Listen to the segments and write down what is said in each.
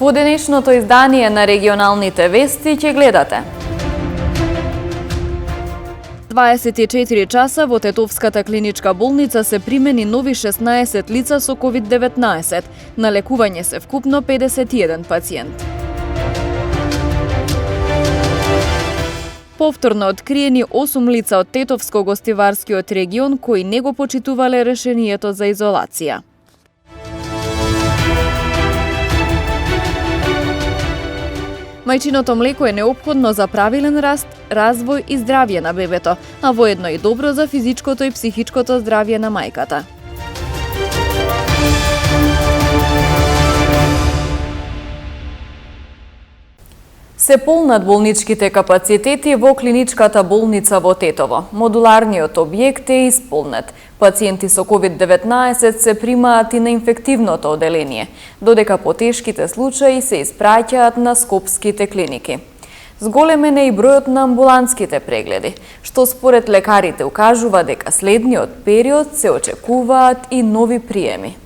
Во денешното издание на регионалните вести ќе гледате. 24 часа во Тетовската клиничка болница се примени нови 16 лица со COVID-19. На лекување се вкупно 51 пациент. Повторно откриени 8 лица од Тетовско-гостиварскиот регион кои не го почитувале решението за изолација. Мајчиното млеко е неопходно за правилен раст, развој и здравје на бебето, а воедно и добро за физичкото и психичкото здравје на мајката. Се полнат болничките капацитети во клиничката болница во Тетово. Модуларниот објект е исполнет. Пациенти со COVID-19 се примаат и на инфективното оделение, додека потешките случаи се испраќаат на скопските клиники. Зголемен е и бројот на амбуланските прегледи, што според лекарите укажува дека следниот период се очекуваат и нови приеми.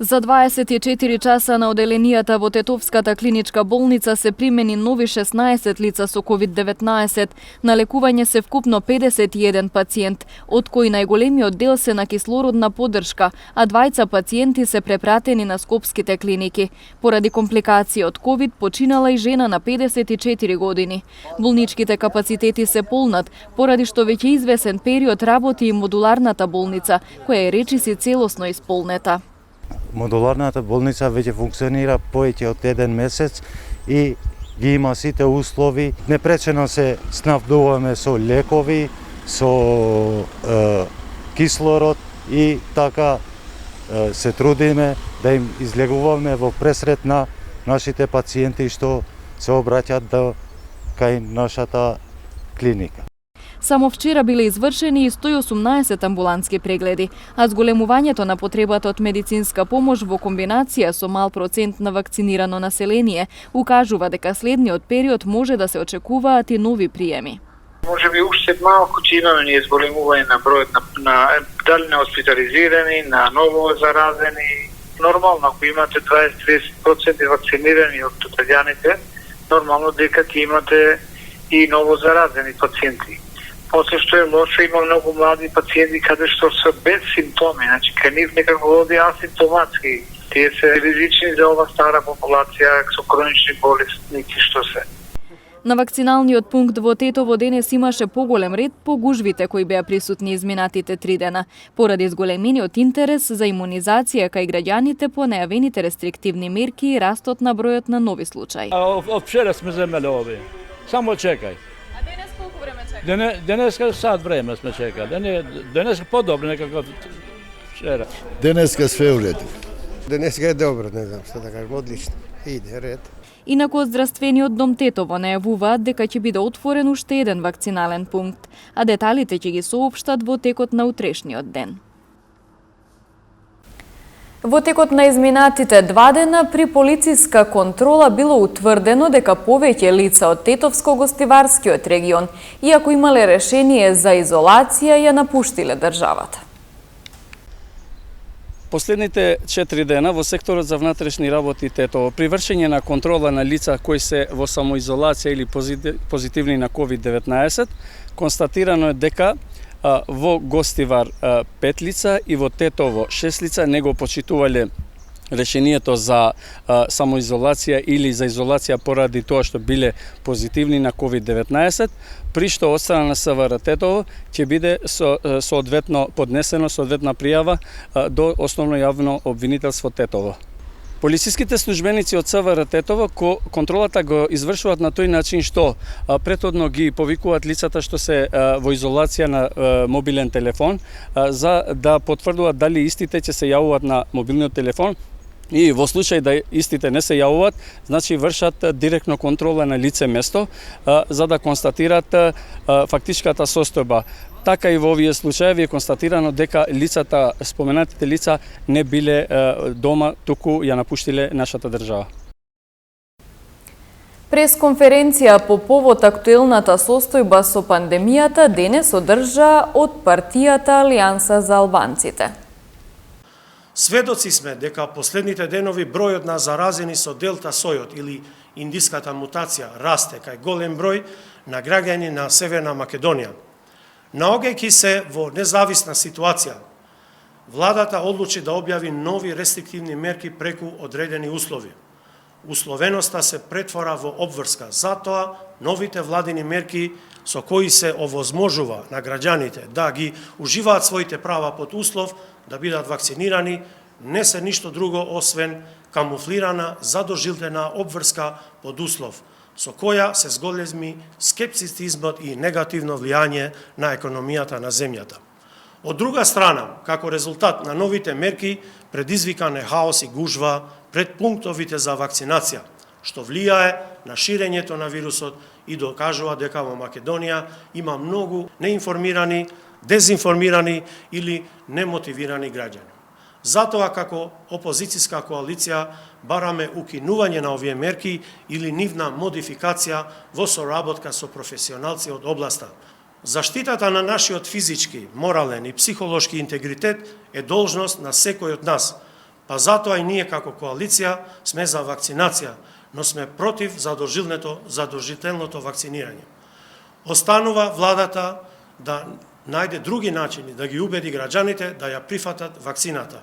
За 24 часа на оделенијата во Тетовската клиничка болница се примени нови 16 лица со COVID-19. На лекување се вкупно 51 пациент, од кои најголемиот дел се на кислородна поддршка, а 2 пациенти се препратени на скопските клиники. Поради компликации од COVID починала и жена на 54 години. Болничките капацитети се полнат, поради што веќе извесен период работи и модуларната болница, која е речиси целосно исполнета. Модуларната болница веќе функционира повеќе од 1 месец и ги има сите услови. Непречено се снабдуваме со лекови, со кислород и така се трудиме да им излегуваме во пресрет на нашите пациенти што се обраќаат кај нашата клиника. Само вчера биле извршени и 118 амбулантски прегледи, а зголемувањето на потребата од медицинска помош во комбинација со мал процент на вакцинирано население укажува дека следниот период може да се очекуваат и нови приеми. Може би уште малку ќе имаме ние зголемување на бројот на дали на хоспитализирани, на ново заразени. Нормално, ако имате 20-30% вакцинирани од италијаните, нормално дека ќе имате и ново заразени пациенти. После што е лошо, има многу млади пациенти каде што се без симптоми, значи кај нив некако води асимптоматски. Тие се ризични за ова стара популација со хронични болести што се. На вакциналниот пункт во Тетово денес имаше поголем ред по гужвите кои беа присутни изминатите 3 дена, поради зголемениот интерес за имунизација кај граѓаните по најавените рестриктивни мерки и растот на бројот на нови случаи. Од вчера сме земеле овие. Само чекај. А денес колку време чекате? Денеска сат време сме чекали. Денеска подобро некако вчера. Денеска све уреду. Денеска е добро, не знам што да кажам, одлично. Иде ред. Инаку од здравствениот дом Тетово најавуваат дека ќе биде отворен уште еден вакцинален пункт, а деталите ќе ги соопштат во текот на утрешниот ден. Во текот на изминатите 2 дена при полициска контрола било утврдено дека повеќе лица од Тетовско-гостиварскиот регион, иако имале решение за изолација, ја напуштиле државата. Последните 4 дена во секторот за внатрешни работи Тетово, при вршење на контрола на лица кои се во самоизолација или позитивни на COVID-19, констатирано е дека во Гостивар 5 лица и во Тетово 6 лица не го почитувале решението за самоизолација или за изолација поради тоа што биле позитивни на COVID-19, при што од страна на СВР Тетово ќе биде соодветно поднесено соодветна пријава до Основно јавно обвинителство Тетово. Полициските службеници од СВР Тетово контролата го извршуваат на тој начин што претhodно ги повикуваат лицата што се во изолација на мобилен телефон за да потврдуваат дали истите ќе се јавуваат на мобилниот телефон. И во случај да истите не се јавуваат, значи вршат директно контрола на лице место за да констатираат фактичката состојба. Така и во овие случаи е констатирано дека лицата, споменатите лица не биле дома, туку ја напуштиле нашата држава. Пресконференција по повод актуелната состојба со пандемијата денес одржа од партијата Алијанса за албанците. Сведоци сме дека последните денови бројот на заразени со делта сојот или индиската мутација расте кај голем број на граѓани на Северна Македонија. Наоѓајќи се во независна ситуација, владата одлучи да објави нови рестриктивни мерки преку одредени услови. Условеноста се претвора во обврска, затоа новите владини мерки со кои се овозможува на граѓаните да ги уживаат своите права под услов да бидат вакцинирани, не се ништо друго освен камуфлирана, задожилтена обврска под услов, со која се зголеми скептицизмот и негативно влијание на економијата на земјата. Од друга страна, како резултат на новите мерки, предизвикан е хаос и гужва пред пунктовите за вакцинација, што влијае на ширењето на вирусот и докажува дека во Македонија има многу неинформирани, дезинформирани или немотивирани граѓани. Затоа, како опозицијска коалиција, бараме укинување на овие мерки или нивна модификација во соработка со професионалци од областа. Заштитата на нашиот физички, морален и психолошки интегритет е должност на секој од нас, па затоа и ние како коалиција сме за вакцинација, но сме против задолжителното вакцинирање. Останува владата да најде други начини да ги убеди граѓаните да ја прифатат вакцината.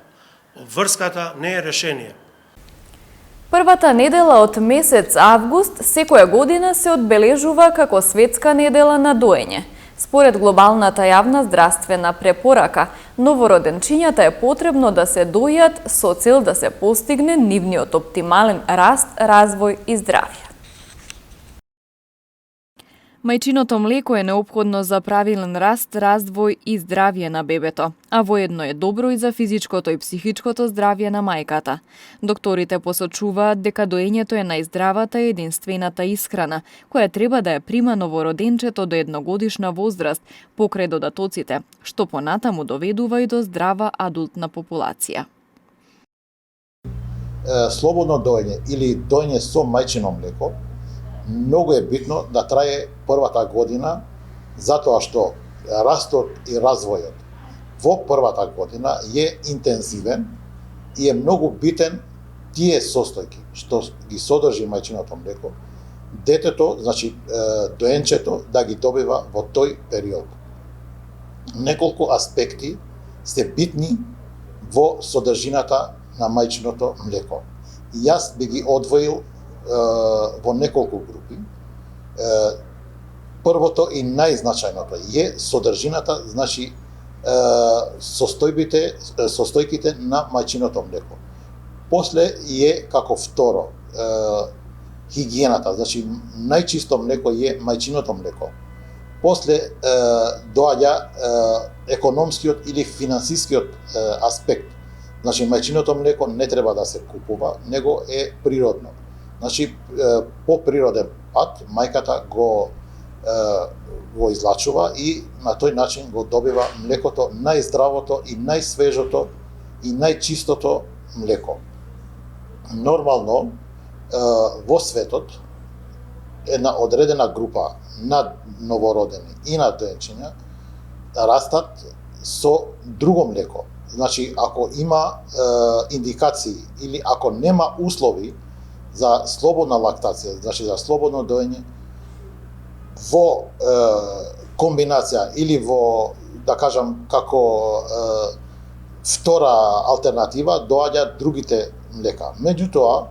Обврската не е решение. Првата недела од месец август секоја година се одбележува како светска недела на доење. Според глобалната јавна здравствена препорака, новороденчињата е потребно да се дојат со цел да се постигне нивниот оптимален раст, развој и здравје. Мајчиното млеко е неопходно за правилен раст, развој и здравје на бебето, а воедно е добро и за физичкото и психичкото здравје на мајката. Докторите посочуваат дека доењето е најздравата и единствената исхрана, која треба да ја прима новороденчето до едногодишна возраст, покрај додатоците, што понатаму доведува и до здрава адултна популација. Слободно доење или доење со мајчино млеко многу е битно да трае првата година, затоа што растот и развојот во првата година е интензивен и е многу битен тие состојки што ги содржи мајчиното млеко, детето, значи доенчето, да ги добива во тој период. Неколку аспекти се битни во содржината на мајчиното млеко. Јас би ги одвоил во неколку групи. Првото и најзначајното е содржината, значи состојките на мајчиното млеко. После е како второ хигиената, значи најчисто млеко е мајчиното млеко. После доаѓа економскиот или финансискиот аспект. Значи мајчиното млеко не треба да се купува, него е природно. Значи, по природен пат, мајката го излачува и на тој начин го добива млекото, најздравото и најсвежото и најчистото млеко. Нормално, во светот, една одредена група на новородени и на доенчиња растат со друго млеко. Значи, ако има индикации или ако нема услови за слободна лактација, значи за слободно доење, во комбинација или во, да кажам, како втора алтернатива, доаѓа другите млека. Меѓутоа,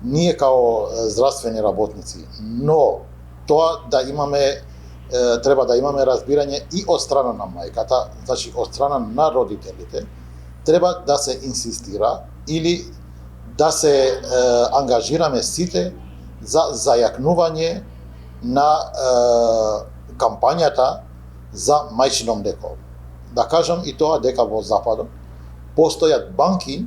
ние као здравствени работници, но тоа да имаме, треба да имаме разбирање и од страна на мајката, значи од страна на родителите, треба да се инсистира или да се ангажираме сите за зајакнување на кампањата за мајчино млеко. Да кажам и тоа дека во Западот постојат банки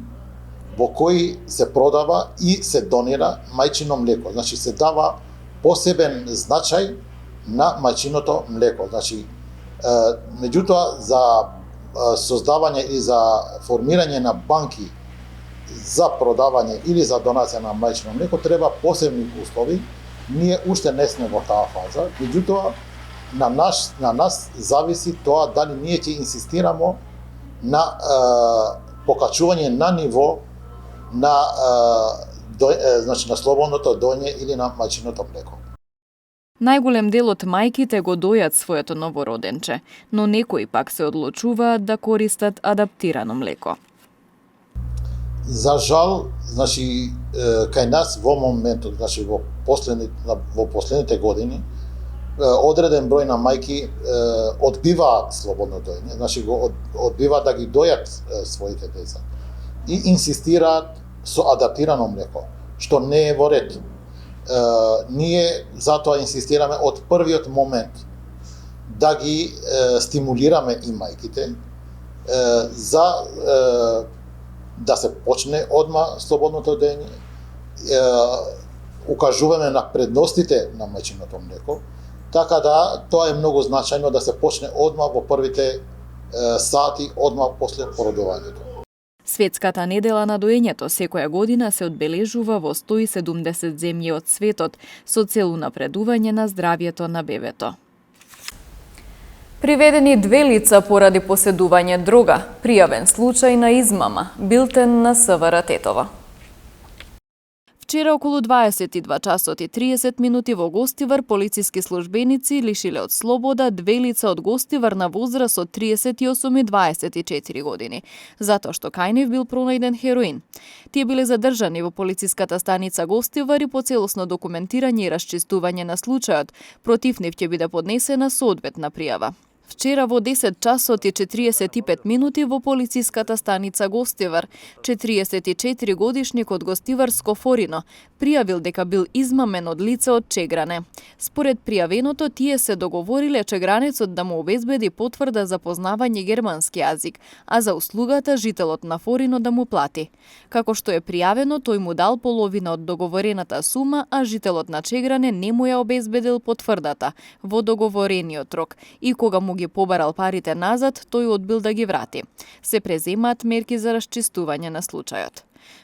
во кои се продава и се донира мајчино млеко. Значи се дава посебен значај на мајчиното млеко. Значи, меѓутоа за создавање и за формирање на банки за продавање или за донација на мајчино млеко треба посебни услови. Ние уште не сме во таа фаза, меѓутоа на нас зависи тоа дали ние ќе инсистираме на покачување на ниво на значи на слободното доење или на мајчиното млеко. Најголем дел од мајките го дојат своето новороденче, но некои пак се одлучуваат да користат адаптирано млеко. За жал, значи кај нас во моментот, значи во последните години, одреден број на мајки одбиваат слободно доење, значи го одбиваат да ги дојат своите деца и инсистираат со адаптирано млеко, што не е во ред. Ние затоа инсистираме од првиот момент да ги стимулираме и мајките за да се почне одма слободното доење, укажуваме на предностите на мајчиното млеко, така да тоа е многу значајно да се почне одма во првите сати одма после породувањето. Светската недела на доењето секоја година се одбележува во 170 земји од светот со цел унапредување на здравјето на бебето. Приведени 2 лица поради поседување дрога, пријавен случај на измама, билтен на СВР Тетово. Вчера околу 22 часот и 30 минути во Гостивар полициски службеници лишиле од слобода 2 лица од Гостивар на возраст од 38 и 24 години, затоа што кај нив бил пронајден хероин. Тие биле задржани во полициската станица Гостивар и по целосно документирање и расчистување на случајот, против нив ќе биде поднесена соодветна пријава. Вчера во 10 часот и 45 минути во полициската станица Гостивар, 44 годишник од Гостиварско Форино пријавил дека бил измамен од лице од Чегране. Според пријавеното, тие се договориле чегранецот да му обезбеди потврда за познавање германски јазик, а за услугата жителот на Форино да му плати. Како што е пријавено, тој му дал половина од договорената сума, а жителот на Чегране не му ја обезбедил потврдата во договорениот рок и кога му ги побарал парите назад, тој одбил да ги врати. Се преземаат мерки за расчистување на случајот.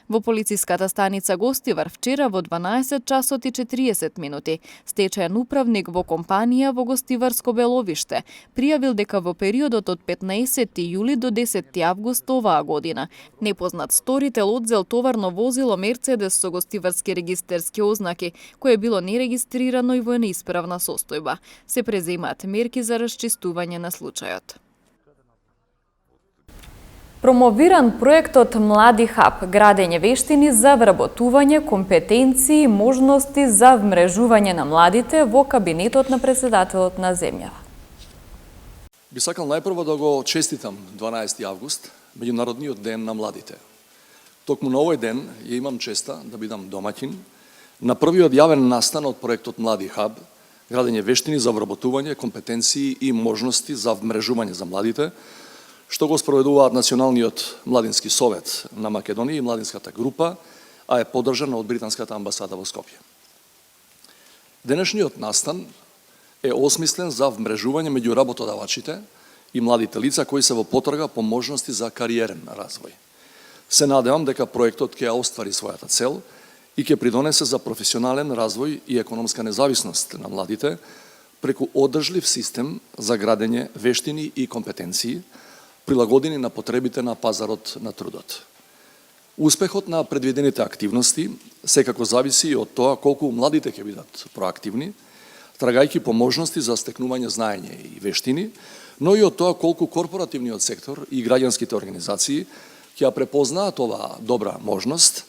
Во полициската станица Гостивар вчера во 12 часот и 40 минути стечаен управник во компанија во Гостиварско Беловиште пријавил дека во периодот од 15 јули до 10 август оваа година непознат сторител одзел товарно возило Мерцедес со гостиварски регистерски ознаки, кое било нерегистрирано и во неисправна состојба. Се преземаат мерки за расчистување на случајот. Промовиран проектот Млади хаб, градење вештини за вработување, компетенции и можности за вмрежување на младите во кабинетот на председателот на земјава. Би сакал најпрво да го честитам 12 август, меѓународниот ден на младите. Токму на овој ден ја имам честа да бидам домаќин на првиот јавен настан од проектот Млади хаб, градење вештини за вработување, компетенции и можности за вмрежување за младите, што го спроведуваат Националниот младински совет на Македонија и младинската група, а е поддржана од британската амбасада во Скопје. Денешниот настан е осмислен за вмрежување меѓу работодавачите и младите лица кои се во потрага по можности за кариерен развој. Се надевам дека проектот ќе ја оствари својата цел и ќе придонесе за професионален развој и економска независност на младите преку одржлив систем за градење вештини и компетенции, прилагодени на потребите на пазарот на трудот. Успехот на предвидените активности секако зависи и од тоа колку младите ќе бидат проактивни, трагајќи по можности за стекнување знаење и вештини, но и од тоа колку корпоративниот сектор и граѓанските организации ќе ја препознаат оваа добра можност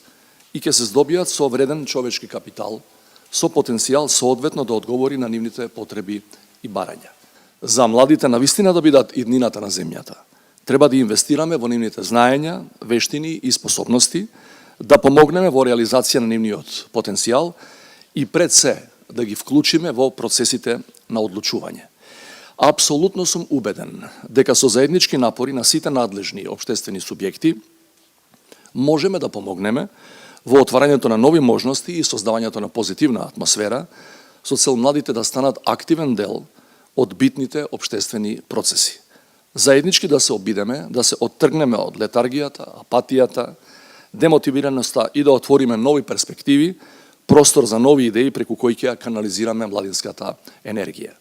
и ќе се здобијат со вреден човечки капитал, со потенцијал соодветно да одговори на нивните потреби и барања. За младите навистина да бидат иднината на земјата, треба да инвестираме во нивните знаења, вештини и способности, да помогнеме во реализација на нивниот потенцијал и пред се да ги вклучиме во процесите на одлучување. Апсолутно сум убеден дека со заеднички напори на сите надлежни општествени субјекти можеме да помогнеме во отварањето на нови можности и создавањето на позитивна атмосфера со цел младите да станат активен дел од битните општествени процеси. Заеднички да се обидеме, да се оттргнеме од летаргијата, апатијата, демотивираноста и да отвориме нови перспективи, простор за нови идеи преку кои ќе ја канализираме младинската енергија.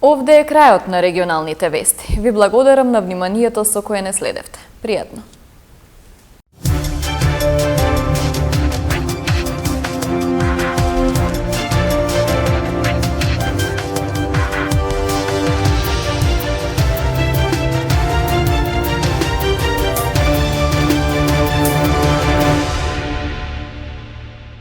Овде е крајот на регионалните вести. Ви благодарам на вниманието со кое не следевте. Пријатно!